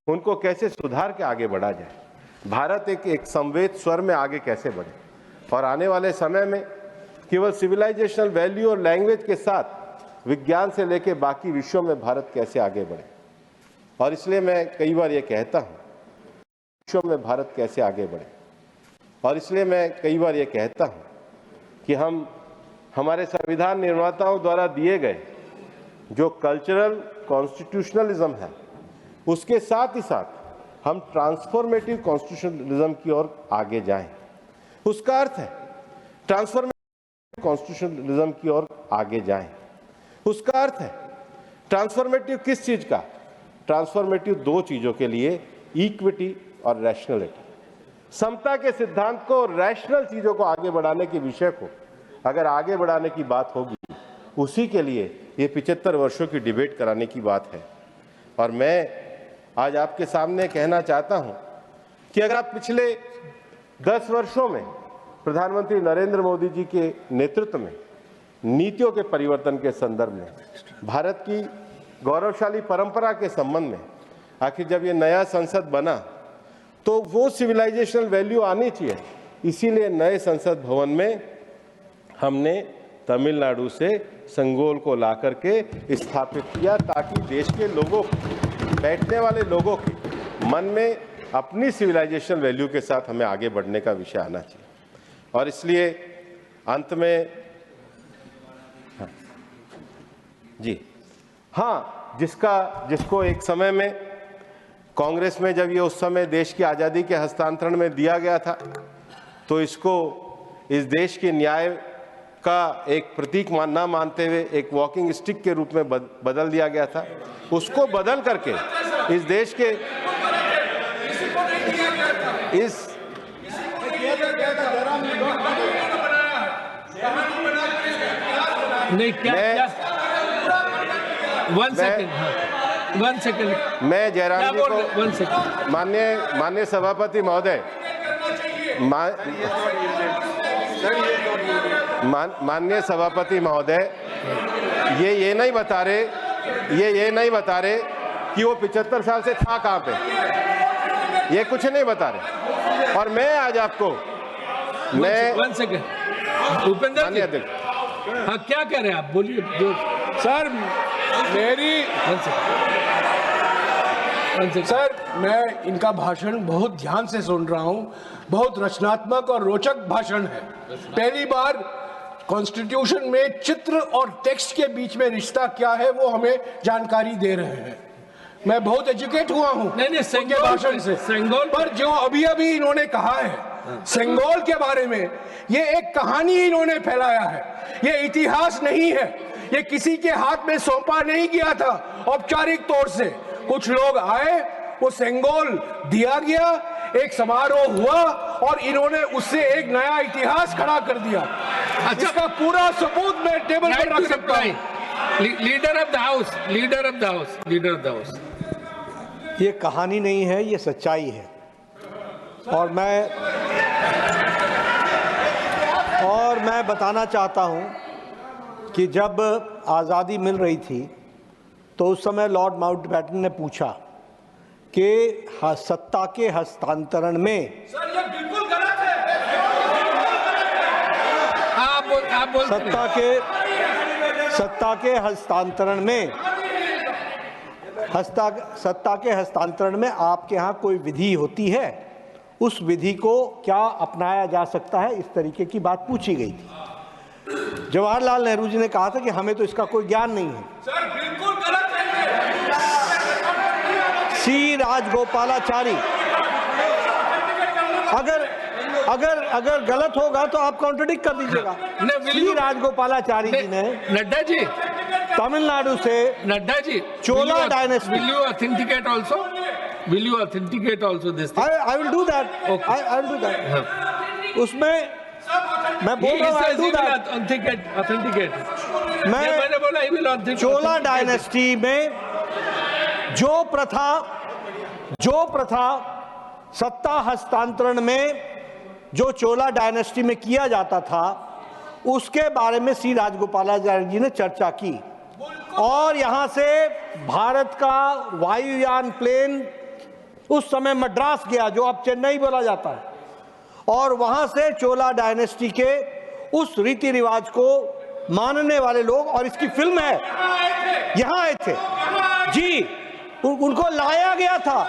उनको कैसे सुधार के आगे बढ़ा जाए, भारत एक संवेद स्वर में आगे कैसे बढ़े, और आने वाले समय में केवल सिविलाइजेशनल वैल्यू और लैंग्वेज के साथ विज्ञान से लेकर बाकी विषयों में भारत कैसे आगे बढ़े। और इसलिए मैं कई बार ये कहता हूँ, विश्व में भारत कैसे आगे बढ़े, और इसलिए मैं कई बार ये कहता हूँ कि हम हमारे संविधान निर्माताओं द्वारा दिए गए जो कल्चरल कॉन्स्टिट्यूशनलिज्म है, उसके साथ ही साथ हम ट्रांसफॉर्मेटिव कॉन्स्टिट्यूशनलिज्म की ओर आगे जाएं। उसका अर्थ है ट्रांसफॉर्मेटिव कॉन्स्टिट्यूशनलिज्म की ओर आगे जाएं। उसका अर्थ है ट्रांसफॉर्मेटिव किस चीज का? ट्रांसफॉर्मेटिव दो चीजों के लिए, इक्विटी और रैशनलिटी। समता के सिद्धांत को, रैशनल चीजों को आगे बढ़ाने के विषय को अगर आगे बढ़ाने की बात होगी, उसी के लिए ये 75 वर्षों की डिबेट कराने की बात है। और मैं आज आपके सामने कहना चाहता हूं कि अगर आप पिछले 10 वर्षों में प्रधानमंत्री नरेंद्र मोदी जी के नेतृत्व में नीतियों के परिवर्तन के संदर्भ में, भारत की गौरवशाली परंपरा के संबंध में, आखिर जब ये नया संसद बना तो वो सिविलाइजेशनल वैल्यू आनी चाहिए। इसीलिए नए संसद भवन में हमने तमिलनाडु से संगोल को ला करके स्थापित किया, ताकि देश के लोगों, बैठने वाले लोगों के मन में अपनी सिविलाइजेशन वैल्यू के साथ हमें आगे बढ़ने का विषय आना चाहिए। और इसलिए अंत में जिसको एक समय में कांग्रेस में, जब ये उस समय देश की आज़ादी के हस्तांतरण में दिया गया था, तो इसको इस देश के न्याय का एक प्रतीक ना मानते हुए एक वॉकिंग स्टिक के रूप में बदल दिया गया था। उसको बदल करके इस देश के वन सेकंड मैं जयराम जी को, माननीय सभापति महोदय, माननीय सभापति महोदय, ये नहीं बता रहे कि वो 75 साल से था कहाँ पे, ये कुछ नहीं बता रहे। और मैं आज आपको, वन सेकंड उपेंद्र जी, हाँ क्या कह रहे हैं आप, बोलिए। सर मेरी सर मैं इनका भाषण बहुत ध्यान से सुन रहा हूँ, बहुत रचनात्मक और रोचक भाषण है। पहली बार कॉन्स्टिट्यूशन में चित्र और टेक्स्ट के बीच में रिश्ता क्या है वो हमें जानकारी दे रहे हैं। मैं बहुत एजुकेट हुआ हूँ उनके भाषण से। सेंगोल पर जो अभी इन्होंने कहा है सेंगोल के बारे में, ये एक कहानी इन्होंने फैलाया है, ये इतिहास नहीं है, ये किसी के हाथ में सौंपा नहीं गया था औपचारिक तौर से। कुछ लोग आए, वो सेंगोल दिया गया, एक समारोह हुआ और इन्होंने उससे एक नया इतिहास खड़ा कर दिया। जिसका पूरा सबूत मैं टेबल पर रख सकता हूं। लीडर ऑफ द हाउस, ये कहानी नहीं है, ये सच्चाई है। और मैं बताना चाहता हूं कि जब आज़ादी मिल रही थी तो उस समय लॉर्ड माउंटबेटन ने पूछा कि सत्ता के हस्तांतरण में, सर ये बिल्कुल गलत है। आप बोल सत्ता के हस्तांतरण में, सत्ता के हस्तांतरण में आपके यहाँ कोई विधि होती है, उस विधि को क्या अपनाया जा सकता है, इस तरीके की बात पूछी गई थी। जवाहरलाल नेहरू जी ने कहा था कि हमें तो इसका कोई ज्ञान नहीं है। सर बिल्कुल गलत है। सी राजगोपालाचारी, अगर गलत होगा तो आप कॉन्ट्रडिक्ट कर दीजिएगा। सी राजगोपालाचारी जी ने, नड्डा जी, तमिलनाडु से, नड्डा जी, चोला dynasty, will you authenticate also this thing? I will do that. Okay. I will do that. उसमें मैं बोल रहा हूँ I will do that. Authenticate. मैंने बोला he will authenticate. Chola dynasty में जो प्रथा सत्ता हस्तांतरण में जो चोला डायनेस्टी में किया जाता था, उसके बारे में सी राजगोपालाचारी जी ने चर्चा की। और यहाँ से भारत का वायुयान प्लेन उस समय मद्रास गया, जो अब चेन्नई बोला जाता है, और वहां से चोला डायनेस्टी के उस रीति रिवाज को मानने वाले लोग, और इसकी फिल्म है, यहां आए थे जी, उनको लाया गया था।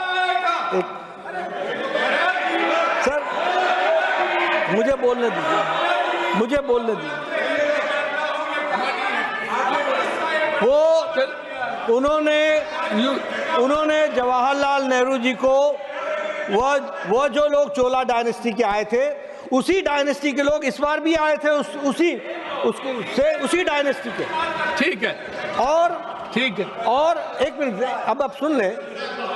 सर मुझे बोलने दीजिए, मुझे बोलने दीजिए। वो उन्होंने जवाहरलाल नेहरू जी को, वो जो लोग चोला डायनेस्टी के आए थे, उसी डायनेस्टी के लोग इस बार भी आए थे, उसी डायनेस्टी के। ठीक है, ठीक है। और एक मिनट, अब आप सुन लें,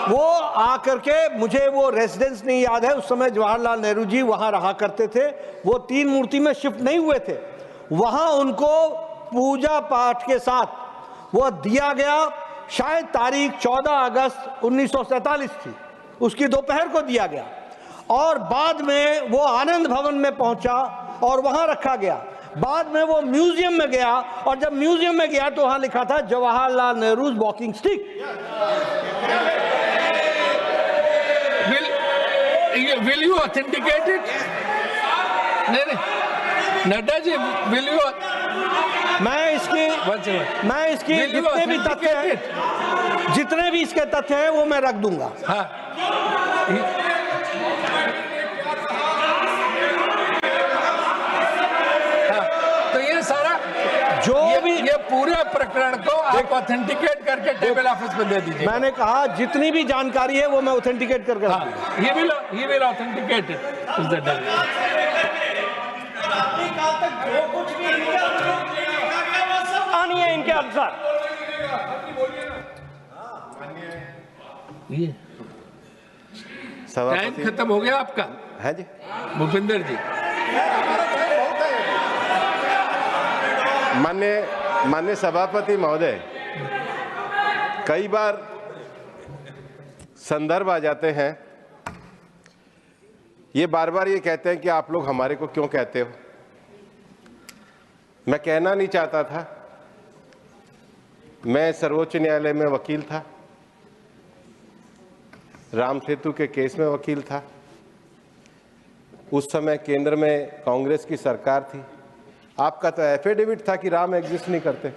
वो आकर के, मुझे वो रेजिडेंस नहीं याद है, उस समय जवाहरलाल नेहरू जी वहां रहा करते थे, वो 3 मूर्ति में शिफ्ट नहीं हुए थे, वहां उनको पूजा पाठ के साथ वो दिया गया। शायद तारीख 14 अगस्त 1947 थी, उसकी दोपहर को दिया गया, और बाद में वो आनंद भवन में पहुंचा और वहां रखा गया। बाद में वो म्यूजियम में गया, और जब म्यूजियम में गया तो वहां लिखा था Jawaharlal Nehru walking stick. Will you authenticate it? नहीं, नड्डा जी, will you? मैं इसकी जितने भी इसके तथ्य हैं वो मैं रख दूंगा। हाँ, तो ये सारा ये पूरे प्रकरण को आप ऑथेंटिकेट करके टेबल ऑफिस में दे दीजिए। मैंने कहा जितनी भी जानकारी है वो मैं ऑथेंटिकेट करके हाँ, he will authenticate it। आनी है इनके अनुसार। टाइम खत्म हो गया आपका है जी भूपेंद्र जी। माननीय सभापति महोदय, कई बार संदर्भ आ जाते हैं, ये बार बार ये कहते हैं कि आप लोग हमारे को क्यों कहते हो। मैं कहना नहीं चाहता था, मैं सर्वोच्च न्यायालय में वकील था, राम सेतु के केस में वकील था, उस समय केंद्र में कांग्रेस की सरकार थी। आपका तो एफिडेविट था कि राम एग्जिस्ट नहीं करते,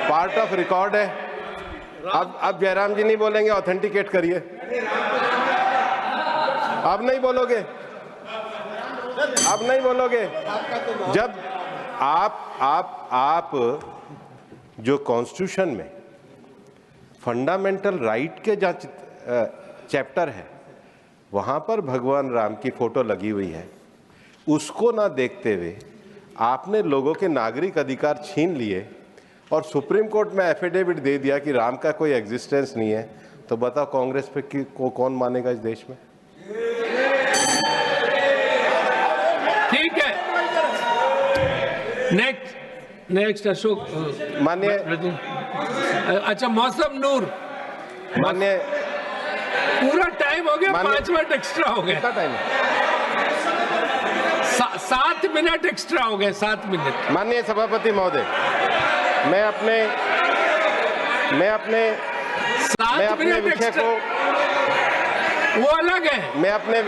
पार्ट ऑफ रिकॉर्ड है। अब जयराम जी नहीं बोलेंगे, ऑथेंटिकेट करिए। अब नहीं बोलोगे, अब नहीं बोलोगे। जब आप जो कॉन्स्टिट्यूशन में फंडामेंटल राइट के जहाँ चैप्टर है, वहां पर भगवान राम की फोटो लगी हुई है, उसको ना देखते हुए आपने लोगों के नागरिक अधिकार छीन लिए और सुप्रीम कोर्ट में एफिडेविट दे दिया कि राम का कोई एग्जिस्टेंस नहीं है। तो बताओ कांग्रेस पे को कौन मानेगा इस देश में? ठीक है, नेक्स्ट अशोक माननीय। अच्छा, मौसम नूर, माननीय। पूरा टाइम हो गया, 5 मिनट एक्स्ट्रा हो गए। कितना टाइम है? 7 मिनट एक्स्ट्रा हो गए, 7 मिनट। माननीय सभापति महोदय, मैं अपने विषय को, वो अलग है, मैं अपने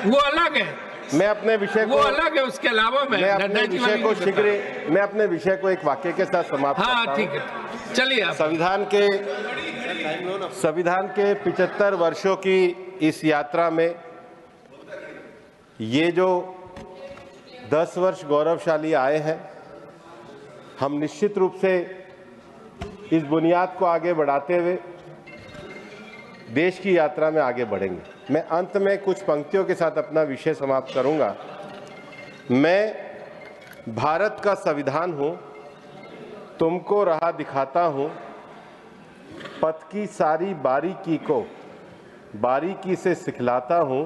वो अलग है, मैं अपने विषय को, वो अलग है। उसके अलावा मैं अपने विषय को एक वाक्य के साथ समाप्त करता हूं। हाँ, ठीक है, चलिए आप। संविधान के 75 वर्षों की इस यात्रा में ये जो 10 वर्ष गौरवशाली आए हैं, हम निश्चित रूप से इस बुनियाद को आगे बढ़ाते हुए देश की यात्रा में आगे बढ़ेंगे। मैं अंत में कुछ पंक्तियों के साथ अपना विषय समाप्त करूंगा। मैं भारत का संविधान हूं, तुमको राह दिखाता हूं, पथ की सारी बारीकी को बारीकी से सिखलाता हूं,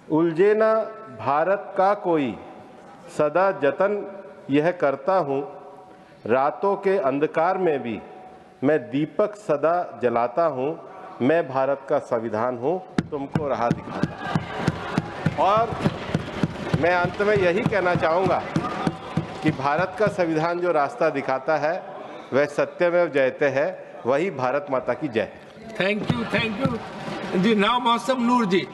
उलझे ना भारत का कोई सदा जतन यह करता हूं, रातों के अंधकार में भी मैं दीपक सदा जलाता हूं, मैं भारत का संविधान हूं, तुमको राह दिखाता हूं। और मैं अंत में यही कहना चाहूँगा कि भारत का संविधान जो रास्ता दिखाता है वह सत्यमेव जयते है, वही भारत माता की जय है। Thank you ji. नाउ मौसम नूर जी।